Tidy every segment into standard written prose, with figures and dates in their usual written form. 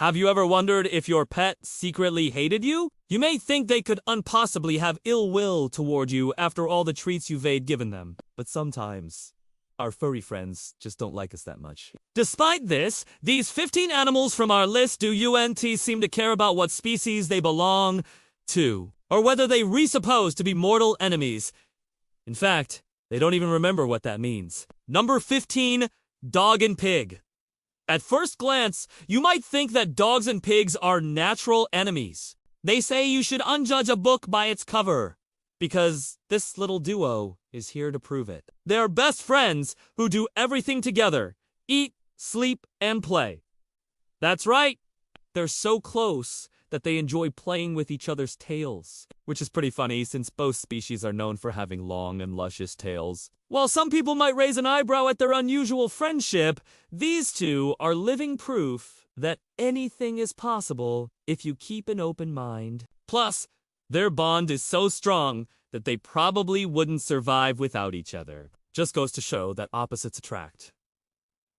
Have you ever wondered if your pet secretly hated you? You may think they could impossibly have ill will toward you after all the treats you've given them, but sometimes our furry friends just don't like us that much. Despite this, these 15 animals from our list do seem to care about what species they belong to, or whether they resuppose to be mortal enemies. In fact, they don't even remember what that means. Number 15, dog and pig. At first glance, you might think that dogs and pigs are natural enemies. They say you should unjudge a book by its cover, because this little duo is here to prove it. They're best friends who do everything together: eat, sleep, and play. That's right, they're so close that they enjoy playing with each other's tails, which is pretty funny since both species are known for having long and luscious tails. While some people might raise an eyebrow at their unusual friendship, these two are living proof that anything is possible if you keep an open mind. Plus, their bond is so strong that they probably wouldn't survive without each other. Just goes to show that opposites attract.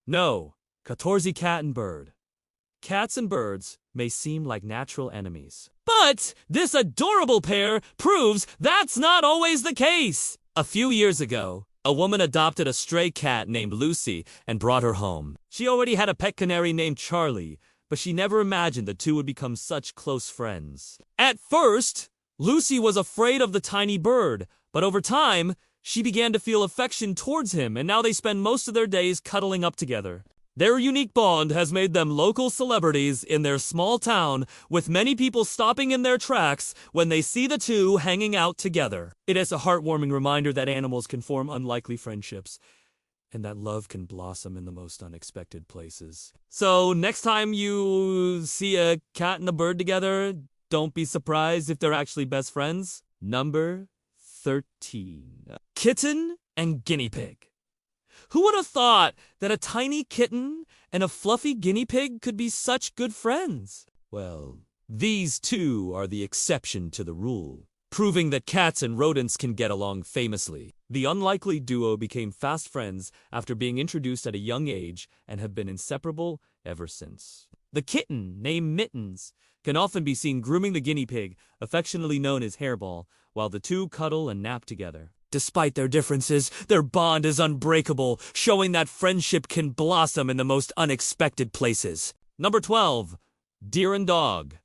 No, 14 cat and bird. Cats and birds may seem like natural enemies, but this adorable pair proves that's not always the case. A few years ago, a woman adopted a stray cat named Lucy and brought her home. She already had a pet canary named Charlie, but she never imagined the two would become such close friends. At first, Lucy was afraid of the tiny bird, but over time, she began to feel affection towards him, and now they spend most of their days cuddling up together. Their unique bond has made them local celebrities in their small town, with many people stopping in their tracks when they see the two hanging out together. It is a heartwarming reminder that animals can form unlikely friendships, and that love can blossom in the most unexpected places. So next time you see a cat and a bird together, don't be surprised if they're actually best friends. Number 13. Kitten and guinea pig. Who would have thought that a tiny kitten and a fluffy guinea pig could be such good friends? Well, these two are the exception to the rule, proving that cats and rodents can get along famously. The unlikely duo became fast friends after being introduced at a young age and have been inseparable ever since. The kitten, named Mittens, can often be seen grooming the guinea pig, affectionately known as Hairball, while the two cuddle and nap together. Despite their differences, their bond is unbreakable, showing that friendship can blossom in the most unexpected places. Number 12. Deer and dog.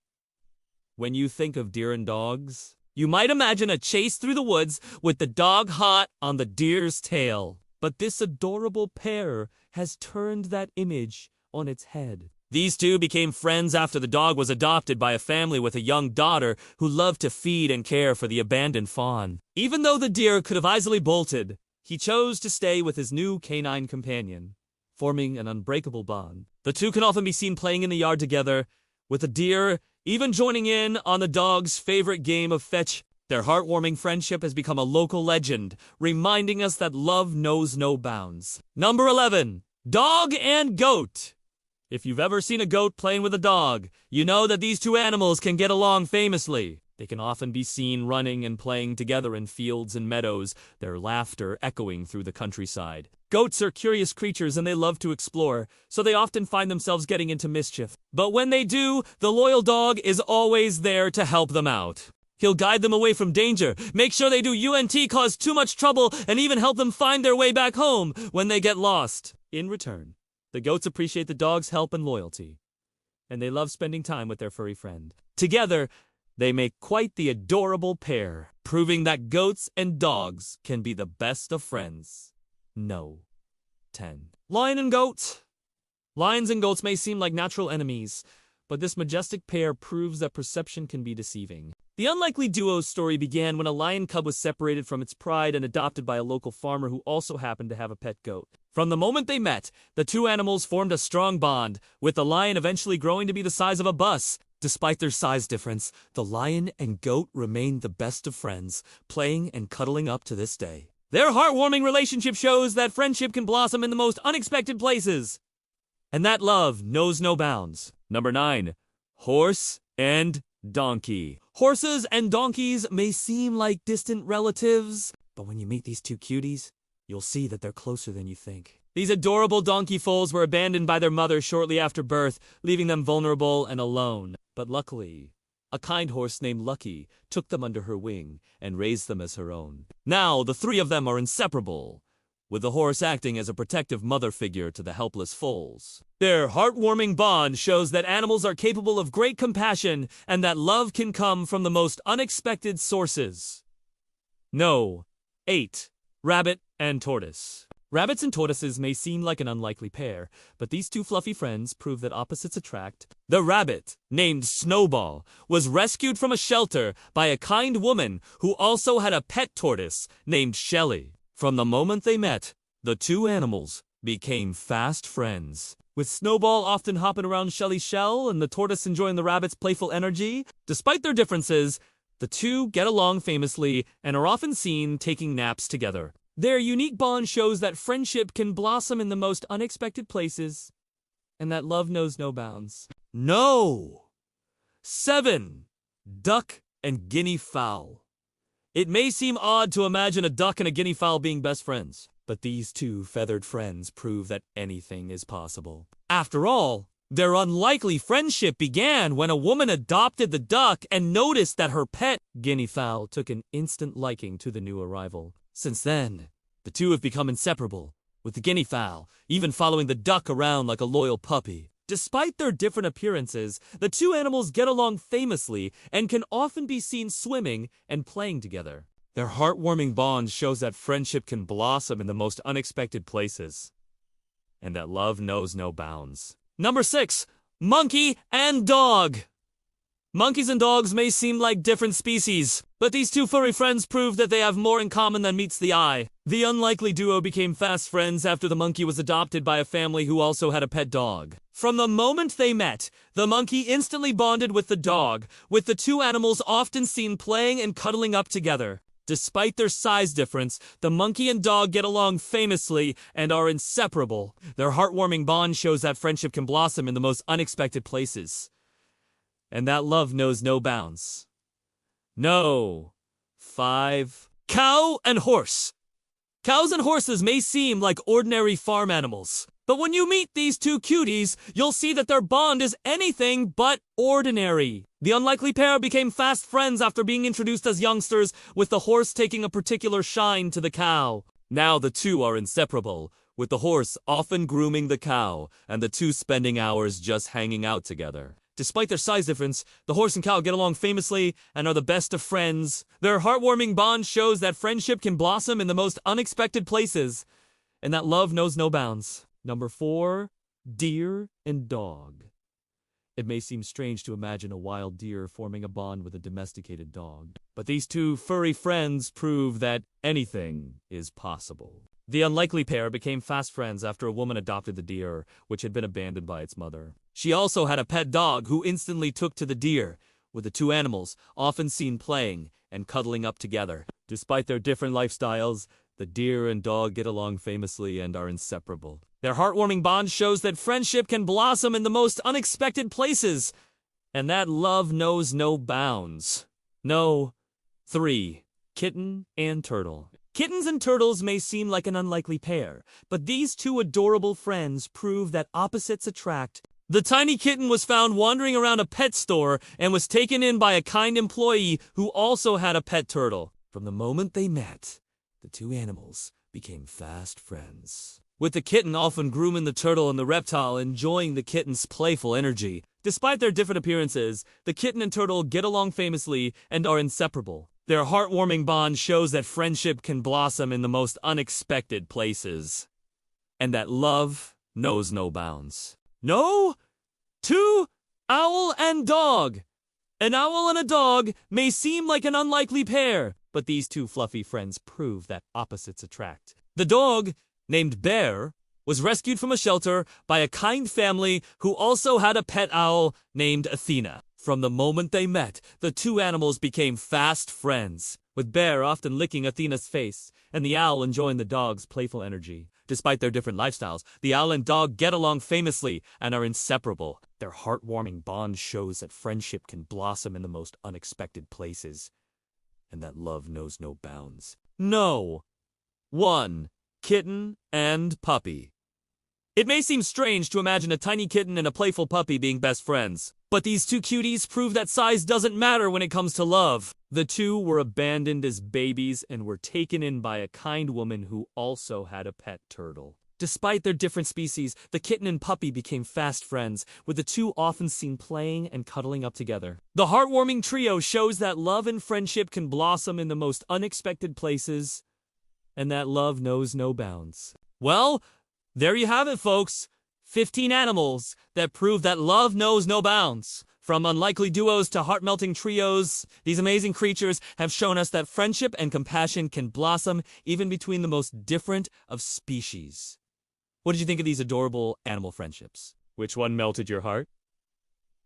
When you think of deer and dogs, you might imagine a chase through the woods with the dog hot on the deer's tail. But this adorable pair has turned that image on its head. These two became friends after the dog was adopted by a family with a young daughter who loved to feed and care for the abandoned fawn. Even though the deer could have easily bolted, he chose to stay with his new canine companion, forming an unbreakable bond. The two can often be seen playing in the yard together, with the deer even joining in on the dog's favorite game of fetch. Their heartwarming friendship has become a local legend, reminding us that love knows no bounds. Number 11. Dog and goat. If you've ever seen a goat playing with a dog, you know that these two animals can get along famously. They can often be seen running and playing together in fields and meadows, their laughter echoing through the countryside. Goats are curious creatures and they love to explore, so they often find themselves getting into mischief. But when they do, the loyal dog is always there to help them out. He'll guide them away from danger, make sure they do cause too much trouble, and even help them find their way back home when they get lost. In return, the goats appreciate the dog's help and loyalty, and they love spending time with their furry friend. Together, they make quite the adorable pair, proving that goats and dogs can be the best of friends. No. 10. Lion and goat. Lions and goats may seem like natural enemies, but this majestic pair proves that perception can be deceiving. The unlikely duo's story began when a lion cub was separated from its pride and adopted by a local farmer who also happened to have a pet goat. From the moment they met, the two animals formed a strong bond, with the lion eventually growing to be the size of a bus. Despite their size difference, the lion and goat remained the best of friends, playing and cuddling up to this day. Their heartwarming relationship shows that friendship can blossom in the most unexpected places, and that love knows no bounds. Number 9. Horse and donkey. Horses and donkeys may seem like distant relatives, but when you meet these two cuties, you'll see that they're closer than you think. These adorable donkey foals were abandoned by their mother shortly after birth, leaving them vulnerable and alone. But luckily, a kind horse named Lucky took them under her wing and raised them as her own. Now, the three of them are inseparable, with the horse acting as a protective mother figure to the helpless foals. Their heartwarming bond shows that animals are capable of great compassion and that love can come from the most unexpected sources. No. 8. Rabbit and tortoise. Rabbits and tortoises may seem like an unlikely pair, but these two fluffy friends prove that opposites attract. The rabbit, named Snowball, was rescued from a shelter by a kind woman who also had a pet tortoise named Shelly. From the moment they met, the two animals became fast friends. With Snowball often hopping around Shelly's shell and the tortoise enjoying the rabbit's playful energy, despite their differences, the two get along famously and are often seen taking naps together. Their unique bond shows that friendship can blossom in the most unexpected places, and that love knows no bounds. No! 7. Duck and guinea fowl. It may seem odd to imagine a duck and a guinea fowl being best friends, but these two feathered friends prove that anything is possible. After all, their unlikely friendship began when a woman adopted the duck and noticed that her pet, guinea fowl, took an instant liking to the new arrival. Since then, the two have become inseparable, with the guinea fowl even following the duck around like a loyal puppy. Despite their different appearances, the two animals get along famously and can often be seen swimming and playing together. Their heartwarming bond shows that friendship can blossom in the most unexpected places, and that love knows no bounds. Number 6. Monkey and dog. Monkeys and dogs may seem like different species, but these two furry friends prove that they have more in common than meets the eye. The unlikely duo became fast friends after the monkey was adopted by a family who also had a pet dog. From the moment they met, the monkey instantly bonded with the dog, with the two animals often seen playing and cuddling up together. Despite their size difference, the monkey and dog get along famously and are inseparable. Their heartwarming bond shows that friendship can blossom in the most unexpected places, and that love knows no bounds. No. 5. Cow and horse. Cows and horses may seem like ordinary farm animals, but when you meet these two cuties, you'll see that their bond is anything but ordinary. The unlikely pair became fast friends after being introduced as youngsters, with the horse taking a particular shine to the cow. Now the two are inseparable, with the horse often grooming the cow, and the two spending hours just hanging out together. Despite their size difference, the horse and cow get along famously and are the best of friends. Their heartwarming bond shows that friendship can blossom in the most unexpected places, and that love knows no bounds. Number 4. Deer and dog. It may seem strange to imagine a wild deer forming a bond with a domesticated dog, but these two furry friends prove that anything is possible. The unlikely pair became fast friends after a woman adopted the deer, which had been abandoned by its mother. She also had a pet dog who instantly took to the deer, with the two animals often seen playing and cuddling up together. Despite their different lifestyles, the deer and dog get along famously and are inseparable. Their heartwarming bond shows that friendship can blossom in the most unexpected places, and that love knows no bounds. No. 3. Kitten and turtle. Kittens and turtles may seem like an unlikely pair, but these two adorable friends prove that opposites attract. The tiny kitten was found wandering around a pet store and was taken in by a kind employee who also had a pet turtle. From the moment they met, the two animals became fast friends, with the kitten often grooming the turtle and the reptile enjoying the kitten's playful energy. Despite their different appearances, the kitten and turtle get along famously and are inseparable. Their heartwarming bond shows that friendship can blossom in the most unexpected places, and that love knows no bounds. No. 2. Owl and dog. An owl and a dog may seem like an unlikely pair, but these two fluffy friends prove that opposites attract. The dog, named Bear, was rescued from a shelter by a kind family who also had a pet owl named Athena. From the moment they met, the two animals became fast friends, with Bear often licking Athena's face, and the owl enjoying the dog's playful energy. Despite their different lifestyles, the owl and dog get along famously and are inseparable. Their heartwarming bond shows that friendship can blossom in the most unexpected places, and that love knows no bounds. No. 1. Kitten and puppy. It may seem strange to imagine a tiny kitten and a playful puppy being best friends, but these two cuties prove that size doesn't matter when it comes to love. The two were abandoned as babies and were taken in by a kind woman who also had a pet turtle. Despite their different species, the kitten and puppy became fast friends, with the two often seen playing and cuddling up together. The heartwarming trio shows that love and friendship can blossom in the most unexpected places, and that love knows no bounds. Well, there you have it, folks. 15 animals that prove that love knows no bounds. From unlikely duos to heart-melting trios, these amazing creatures have shown us that friendship and compassion can blossom even between the most different of species. What did you think of these adorable animal friendships? Which one melted your heart?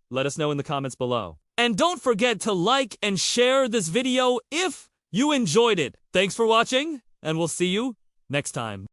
Let us know in the comments below. And don't forget to like and share this video if you enjoyed it. Thanks for watching, and we'll see you next time.